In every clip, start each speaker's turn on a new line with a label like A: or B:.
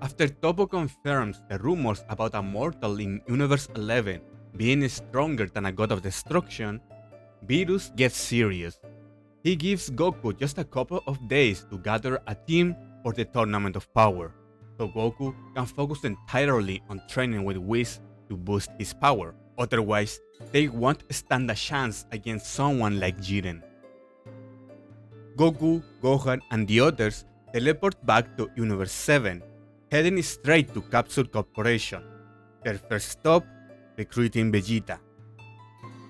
A: After Topo confirms the rumors about a mortal in Universe 11 being stronger than a god of destruction, Virus gets serious. He gives Goku just a couple of days to gather a team for the Tournament of Power, so Goku can focus entirely on training with Whis to boost his power. Otherwise, they won't stand a chance against someone like Jiren. Goku, Gohan, and the others teleport back to Universe 7, heading straight to Capsule Corporation. Their first stop, recruiting Vegeta.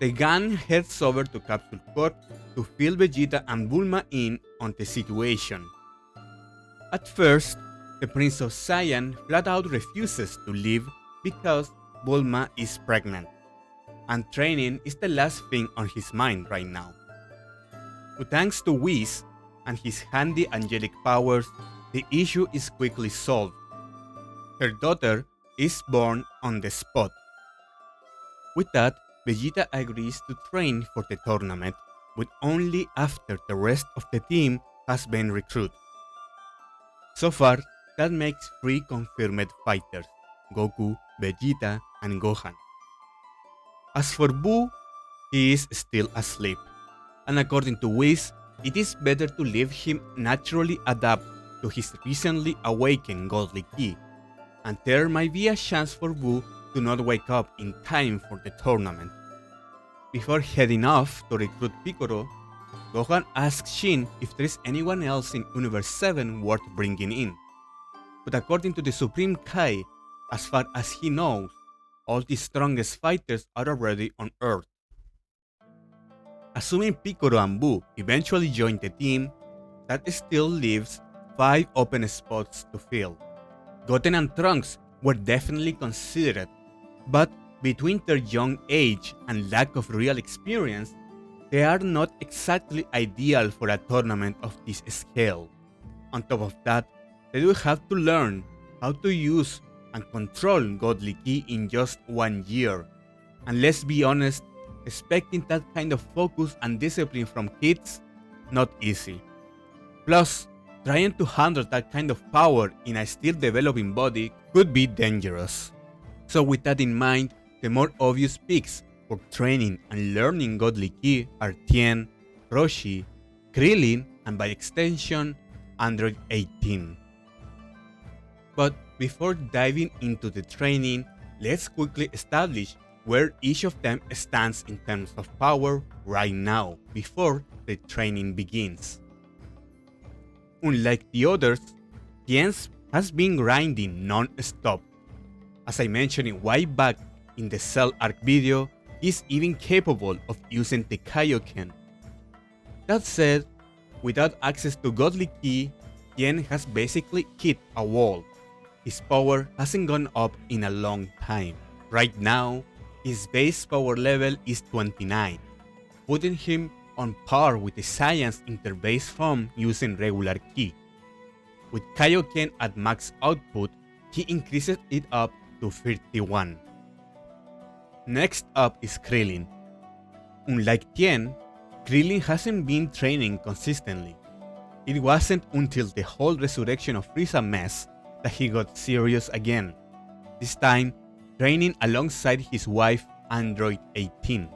A: The gang heads over to Capsule Corp to fill Vegeta and Bulma in on the situation. At first, the Prince of Saiyan flat out refuses to leave because Bulma is pregnant, and training is the last thing on his mind right now. But thanks to Whis and his handy angelic powers, the issue is quickly solved. Her daughter is born on the spot. With that, Vegeta agrees to train for the tournament, but only after the rest of the team has been recruited. So far, that makes 3 confirmed fighters: Goku, Vegeta, and Gohan. As for Buu, he is still asleep, and according to Whis, it is better to leave him naturally adapt to his recently awakened godly ki, and there might be a chance for Buu to not wake up in time for the tournament. Before heading off to recruit Piccolo, Gohan asks Shin if there is anyone else in Universe 7 worth bringing in. But according to the Supreme Kai, as far as he knows, all the strongest fighters are already on Earth. Assuming Piccolo and Buu eventually join the team, that still leaves 5 open spots to fill. Goten and Trunks were definitely considered, but between their young age and lack of real experience, they are not exactly ideal for a tournament of this scale. On top of that, they will have to learn how to use and control godly ki in just 1 year. And let's be honest, expecting that kind of focus and discipline from kids, not easy. Plus, trying to handle that kind of power in a still developing body could be dangerous. So with that in mind, the more obvious picks for training and learning godly ki are Tien, Roshi, Krillin, and by extension, Android 18. But before diving into the training, let's quickly establish where each of them stands in terms of power right now, before the training begins. Unlike the others, Tien has been grinding non-stop. As I mentioned way back in the Cell arc video, he's even capable of using the Kaioken. That said, without access to godly ki, Tien has basically hit a wall. His power hasn't gone up in a long time. Right now, his base power level is 29, putting him on par with the Saiyans in their base form using regular ki. With Kaioken at max output, he increases it up to 31. Next up is Krillin. Unlike Tien, Krillin hasn't been training consistently. It wasn't until the whole resurrection of Frieza mess that he got serious again, this time training alongside his wife Android 18.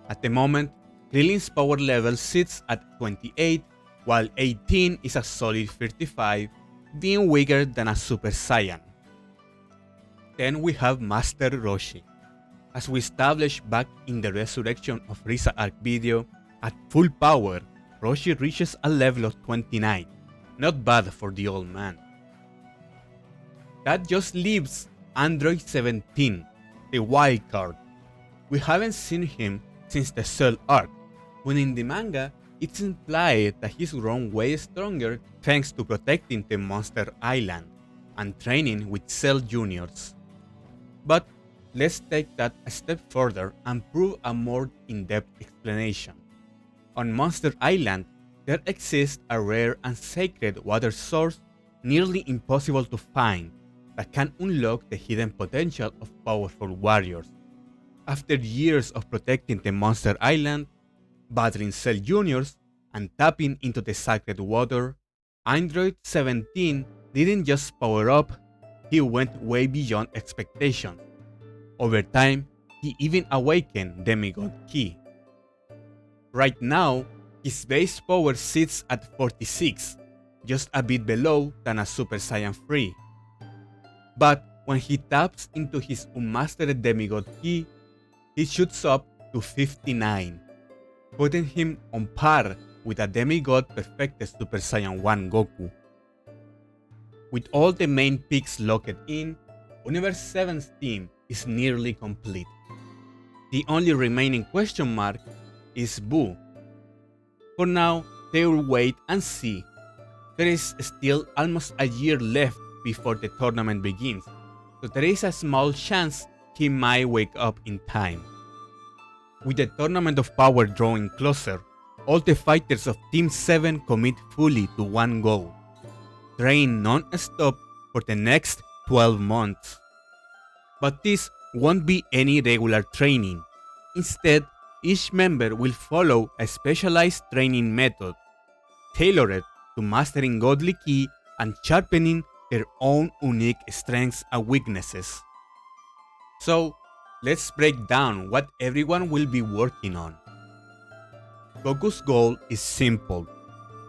A: At the moment, Krillin's power level sits at 28, while 18 is a solid 35, being weaker than a Super Saiyan. Then we have Master Roshi. As we established back in the Resurrection of Frieza arc video, at full power, Roshi reaches a level of 29, not bad for the old man. That just leaves Android 17, the wild card. We haven't seen him since the Cell arc, when in the manga it's implied that he's grown way stronger thanks to protecting the Monster Island and training with Cell Juniors. But let's take that a step further and prove a more in-depth explanation. On Monster Island, there exists a rare and sacred water source nearly impossible to find that can unlock the hidden potential of powerful warriors. After years of protecting the Monster Island, battling Cell Juniors, and tapping into the sacred water, Android 17 didn't just power up, he went way beyond expectations. Over time, he even awakened Demigod Ki. Right now, his base power sits at 46, just a bit below than a Super Saiyan 3. But when he taps into his unmastered Demigod Ki, he shoots up to 59, putting him on par with a demigod perfected Super Saiyan 1 Goku. With all the main peaks locked in, Universe 7's team is nearly complete. The only remaining question mark is Buu. For now, they will wait and see. There is still almost a year left before the tournament begins, so there is a small chance he might wake up in time. With the Tournament of Power drawing closer, all the fighters of Team 7 commit fully to one goal: train non-stop for the next 12 months. But this won't be any regular training. Instead, each member will follow a specialized training method, tailored to mastering Godly Ki and sharpening their own unique strengths and weaknesses. So, let's break down what everyone will be working on. Goku's goal is simple: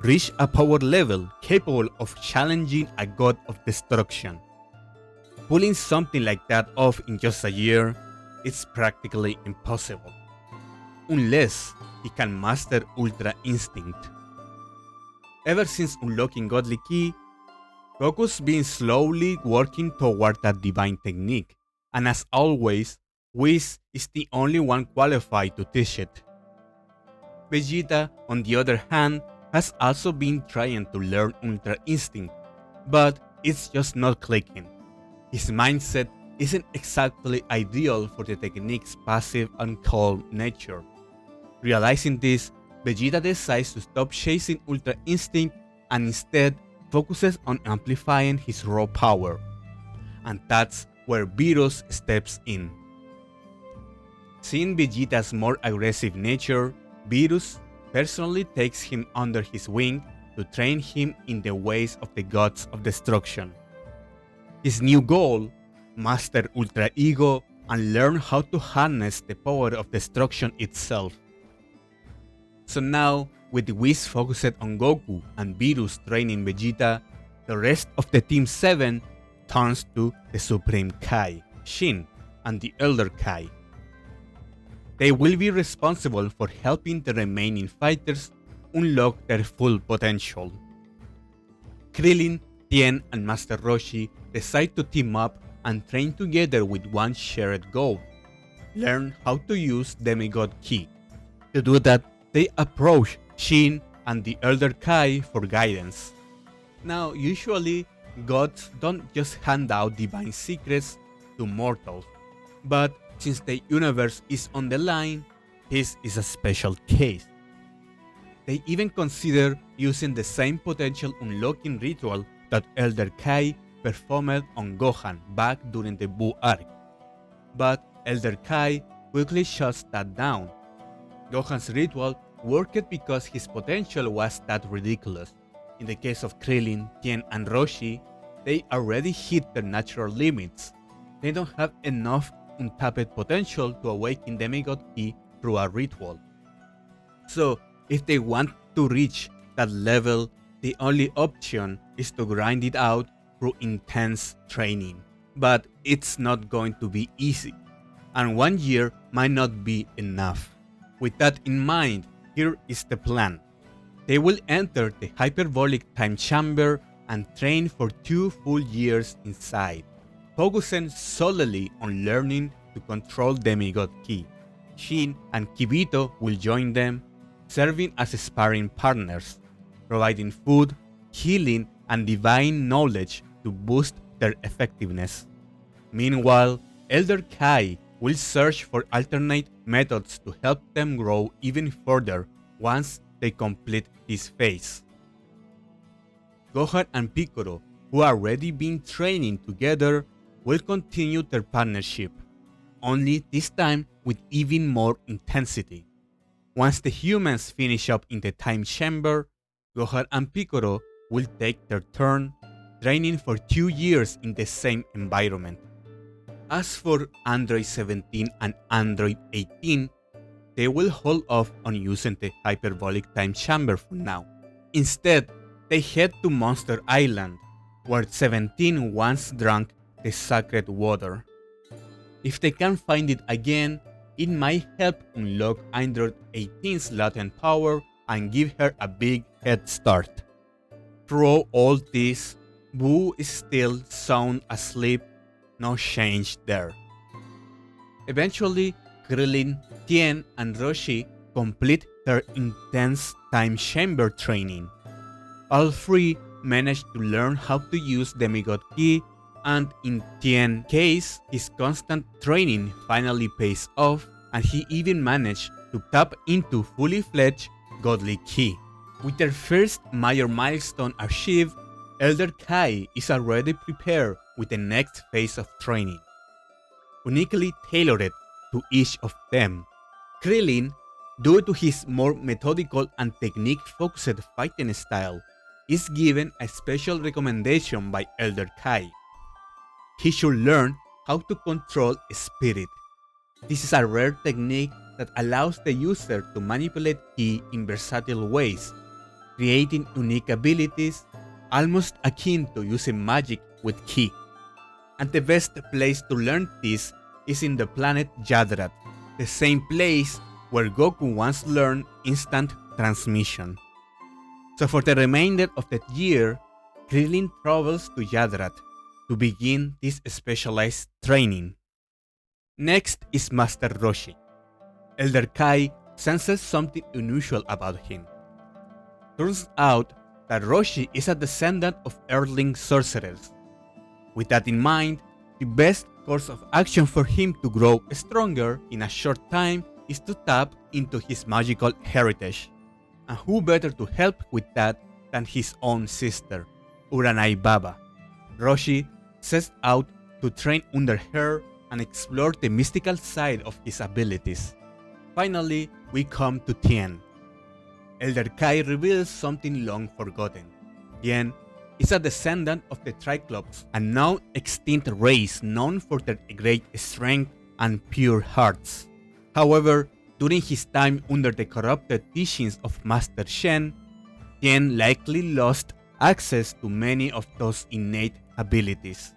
A: reach a power level capable of challenging a god of destruction. Pulling something like that off in just a year is practically impossible, unless he can master Ultra Instinct. Ever since unlocking Godly Ki, Goku's been slowly working toward that divine technique, and as always, Whis is the only one qualified to teach it. Vegeta, on the other hand, has also been trying to learn Ultra Instinct, but it's just not clicking. His mindset isn't exactly ideal for the technique's passive and calm nature. Realizing this, Vegeta decides to stop chasing Ultra Instinct and instead focuses on amplifying his raw power. And that's where Beerus steps in. Seeing Vegeta's more aggressive nature, Beerus personally takes him under his wing to train him in the ways of the gods of destruction. His new goal: master Ultra Ego and learn how to harness the power of destruction itself. So now, with Whis focused on Goku and Beerus training Vegeta, the rest of the Team 7 turns to the Supreme Kai, Shin, and the Elder Kai. They will be responsible for helping the remaining fighters unlock their full potential. Krillin, Tien, and Master Roshi decide to team up and train together with one shared goal: learn how to use Demigod Ki. To do that, they approach Shin and the Elder Kai for guidance. Now, usually, gods don't just hand out divine secrets to mortals, but since the universe is on the line, this is a special case. They even consider using the same potential unlocking ritual that Elder Kai performed on Gohan back during the Buu arc. But Elder Kai quickly shuts that down. Gohan's ritual worked because his potential was that ridiculous. In the case of Krillin, Tien, and Roshi, they already hit their natural limits. They don't have enough untapped potential to awaken Demigod Ki through a ritual. So, if they want to reach that level, the only option is to grind it out through intense training. But it's not going to be easy, and 1 year might not be enough. With that in mind, here is the plan. They will enter the hyperbolic time chamber and train for 2 full years inside, focusing solely on learning to control Demigod Ki. Shin and Kibito will join them, serving as sparring partners, providing food, healing, and divine knowledge to boost their effectiveness. Meanwhile, Elder Kai will search for alternate methods to help them grow even further once they complete this phase. Gohan and Piccolo, who are already been training together, will continue their partnership, only this time with even more intensity. Once the humans finish up in the time chamber, Gohan and Piccolo will take their turn, training for 2 years in the same environment. As for Android 17 and Android 18, they will hold off on using the hyperbolic time chamber for now. Instead, they head to Monster Island, where 17 once drank the sacred water. If they can find it again, it might help unlock Android 18's latent power and give her a big head start. Through all this, Boo is still sound asleep, no change there. Eventually, Krillin, Tien, and Roshi complete their intense time chamber training. All three manage to learn how to use Demigod Ki, and in Tien's case, his constant training finally pays off, and he even managed to tap into fully fledged Godly Ki. With their first major milestone achieved, Elder Kai is already prepared with the next phase of training. Uniquely tailored to each of them, Krillin, due to his more methodical and technique-focused fighting style, is given a special recommendation by Elder Kai. He should learn how to control spirit. This is a rare technique that allows the user to manipulate Ki in versatile ways, creating unique abilities almost akin to using magic with Ki. And the best place to learn this is in the planet Yadrat, the same place where Goku once learned instant transmission. So for the remainder of that year, Krillin travels to Yadrat to begin this specialized training. Next is Master Roshi. Elder Kai senses something unusual about him. Turns out that Roshi is a descendant of Earthling sorcerers. With that in mind, the best course of action for him to grow stronger in a short time is to tap into his magical heritage. And who better to help with that than his own sister, Uranai Baba. Roshi sets out to train under her and explore the mystical side of his abilities. Finally, we come to Tien. Elder Kai reveals something long forgotten. Tien is a descendant of the Triclops, a now extinct race known for their great strength and pure hearts. However, during his time under the corrupted teachings of Master Shen, Tien likely lost access to many of those innate abilities.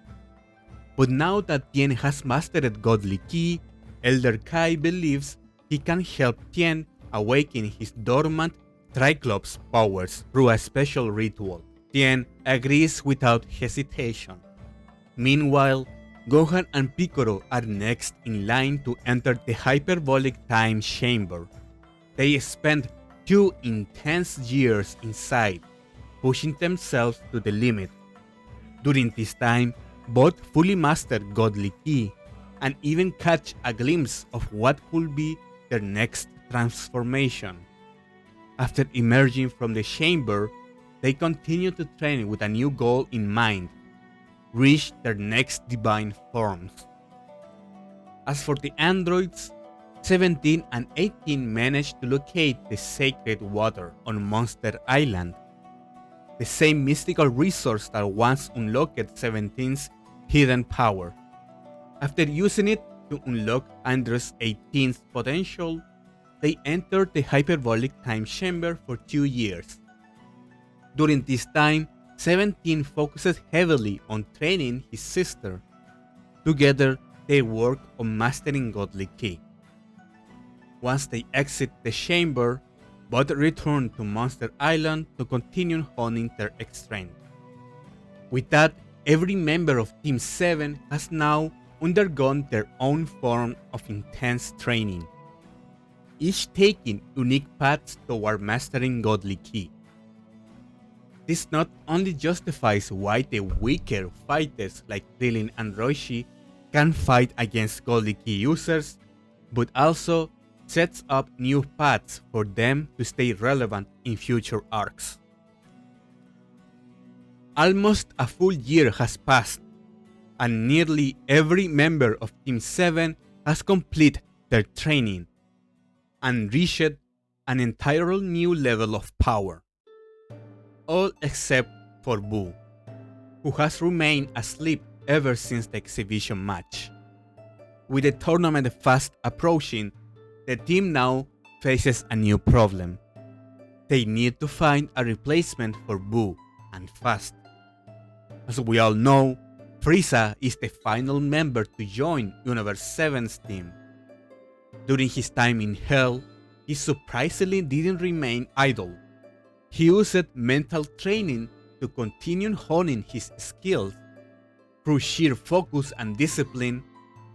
A: But now that Tien has mastered Godly Ki, Elder Kai believes he can help Tien awaken his dormant Triclops powers through a special ritual. Tien agrees without hesitation. Meanwhile, Gohan and Piccolo are next in line to enter the hyperbolic time chamber. They spend 2 intense years inside, pushing themselves to the limit. During this time, both fully master Godly Ki and even catch a glimpse of what could be their next transformation. After emerging from the chamber, they continue to train with a new goal in mind: reach their next divine forms. As for the androids, 17 and 18 managed to locate the sacred water on Monster Island, the same mystical resource that once unlocked 17's hidden power. After using it to unlock Android 18's potential, they entered the hyperbolic time chamber for 2 years. During this time, 17 focuses heavily on training his sister. Together, they work on mastering Godly Ki. Once they exit the chamber, both return to Monster Island to continue honing their strength. With that, every member of Team 7 has now undergone their own form of intense training, each taking unique paths toward mastering Godly Ki. This not only justifies why the weaker fighters like Krillin and Roshi can fight against Godly Ki users, but also sets up new paths for them to stay relevant in future arcs. Almost a full year has passed, and nearly every member of Team 7 has completed their training and reached an entirely new level of power. All except for Boo. who has remained asleep ever since the exhibition match. With the tournament fast approaching, the team now faces a new problem. They need to find a replacement for Boo, and fast. As we all know, Frieza is the final member to join Universe 7's team. During his time in Hell, he surprisingly didn't remain idle. He used mental training to continue honing his skills. Through sheer focus and discipline,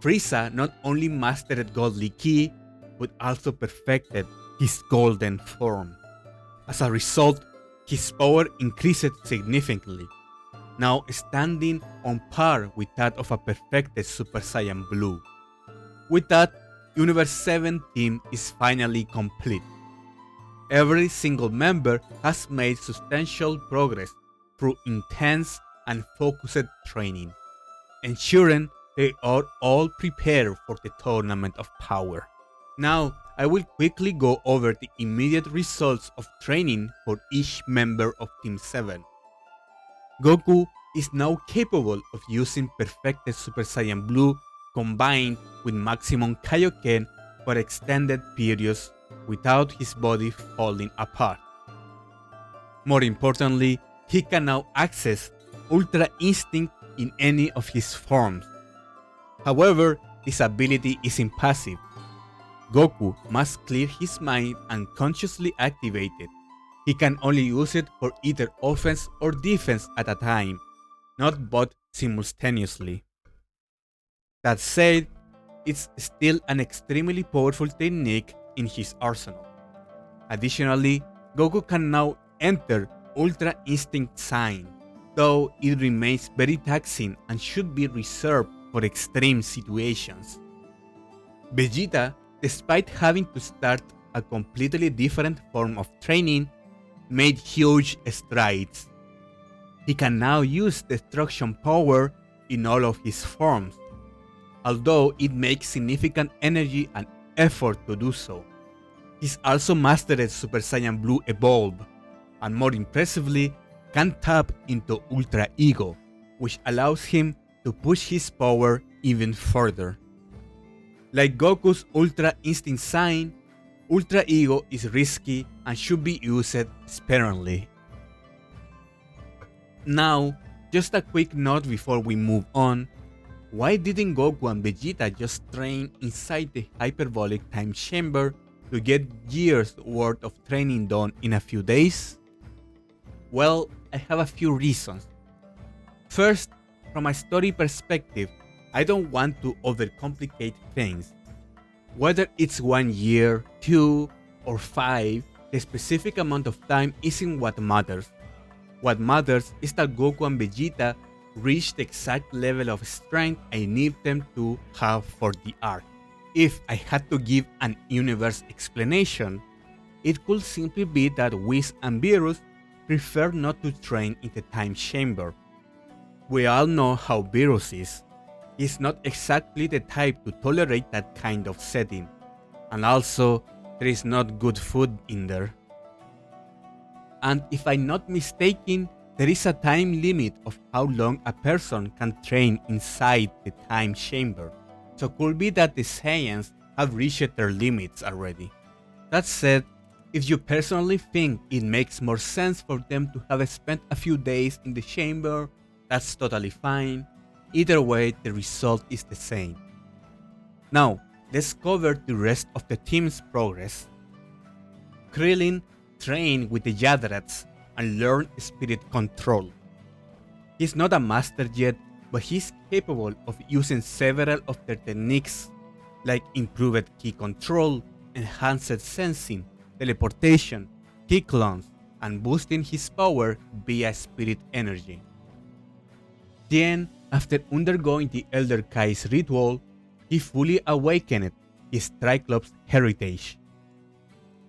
A: Frieza not only mastered Godly Ki, but also perfected his golden form. As a result, his power increased significantly, now standing on par with that of a perfected Super Saiyan Blue. With that, Universe 7 team is finally complete. Every single member has made substantial progress through intense and focused training, ensuring they are all prepared for the Tournament of Power. Now, I will quickly go over the immediate results of training for each member of Team 7. Goku is now capable of using perfected Super Saiyan Blue combined with maximum Kaioken for extended periods without his body falling apart. More importantly, he can now access Ultra Instinct in any of his forms. However, this ability is impassive. Goku must clear his mind and consciously activate it. He can only use it for either offense or defense at a time, not both simultaneously. That said, it's still an extremely powerful technique in his arsenal. Additionally, Goku can now enter Ultra Instinct Sign, though it remains very taxing and should be reserved for extreme situations. Vegeta, despite having to start a completely different form of training, made huge strides. He can now use destruction power in all of his forms, although it makes significant energy and effort to do so. He's also mastered Super Saiyan Blue Evolve, and more impressively, can tap into Ultra Ego, which allows him to push his power even further. Like Goku's Ultra Instinct Sign, Ultra Ego is risky and should be used sparingly. Now, just a quick note before we move on. Why didn't Goku and Vegeta just train inside the hyperbolic time chamber to get years worth of training done in a few days? Well, I have a few reasons. First, from a story perspective, I don't want to overcomplicate things. Whether it's 1 year, 2, or 5, the specific amount of time isn't what matters. What matters is that Goku and Vegeta reach the exact level of strength I need them to have for the arc. If I had to give an universe explanation, it could simply be that Whis and Beerus prefer not to train in the time chamber. We all know how Beerus is. He's not exactly the type to tolerate that kind of setting, and also there is not good food in there. And if I'm not mistaken, there is a time limit of how long a person can train inside the time chamber, so could be that the Saiyans have reached their limits already. That said, if you personally think it makes more sense for them to have spent a few days in the chamber, that's totally fine. Either way, the result is the same. Now, let's cover the rest of the team's progress. Krillin trained with the Yadrats and learned spirit control. He's not a master yet, but he's capable of using several of their techniques, like improved ki control, enhanced sensing, teleportation, ki clones, and boosting his power via spirit energy. Then, after undergoing the Elder Kai's ritual, he fully awakened his Triclops heritage.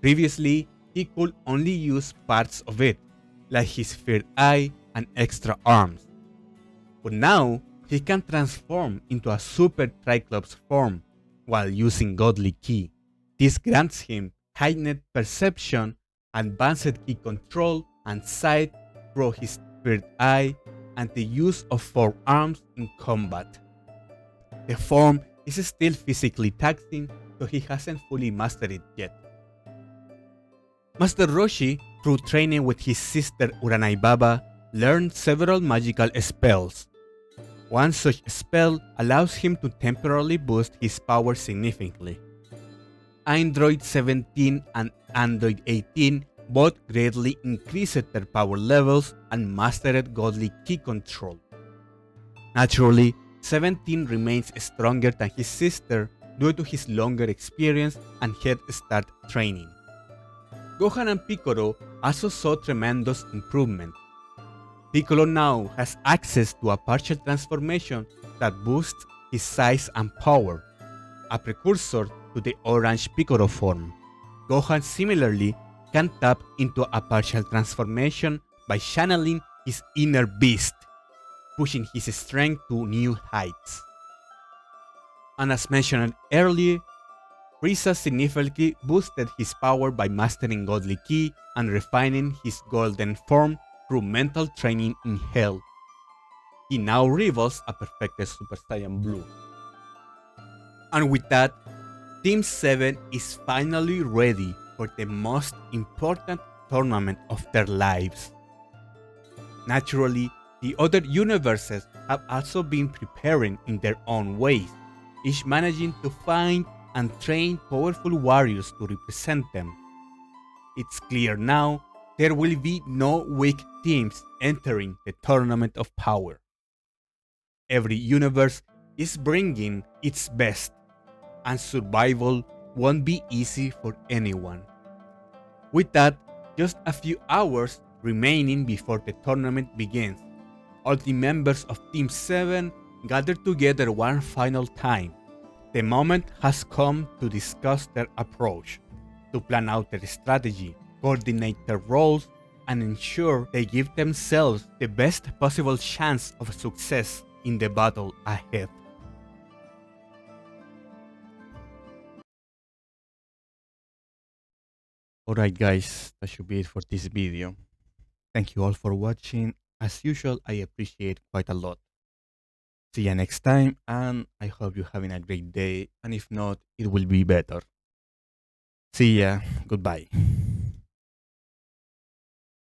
A: Previously, he could only use parts of it, like his third eye and extra arms. But now, he can transform into a Super Triclops form while using Godly Ki. This grants him heightened perception, advanced ki control, and sight through his third eye, and the use of forearms in combat. The form is still physically taxing, so he hasn't fully mastered it yet. Master Roshi, through training with his sister Uranai Baba, learned several magical spells. One such spell allows him to temporarily boost his power significantly. Android 17 and Android 18 both greatly increased their power levels and mastered godly ki control. Naturally, 17 remains stronger than his sister due to his longer experience and head start training. Gohan and Piccolo also saw tremendous improvement. Piccolo now has access to a partial transformation that boosts his size and power, a precursor to the orange Piccolo form. Gohan similarly can tap into a partial transformation by channeling his inner beast, pushing his strength to new heights. And as mentioned earlier, Frieza significantly boosted his power by mastering Godly Ki and refining his golden form through mental training in Hell. He now rivals a perfected Super Saiyan Blue. And with that, Team 7 is finally ready for the most important tournament of their lives. Naturally, the other universes have also been preparing in their own ways, each managing to find and train powerful warriors to represent them. It's clear now there will be no weak teams entering the Tournament of Power. Every universe is bringing its best, and survival won't be easy for anyone. With that, just a few hours remaining before the tournament begins, all the members of Team 7 gather together one final time. The moment has come to discuss their approach, to plan out their strategy, coordinate their roles, and ensure they give themselves the best possible chance of success in the battle ahead. Alright guys, that should be it for this video. Thank you all for watching. As usual, I appreciate quite a lot. See ya next time, and I hope you're having a great day, and if not, it will be better. See ya, goodbye.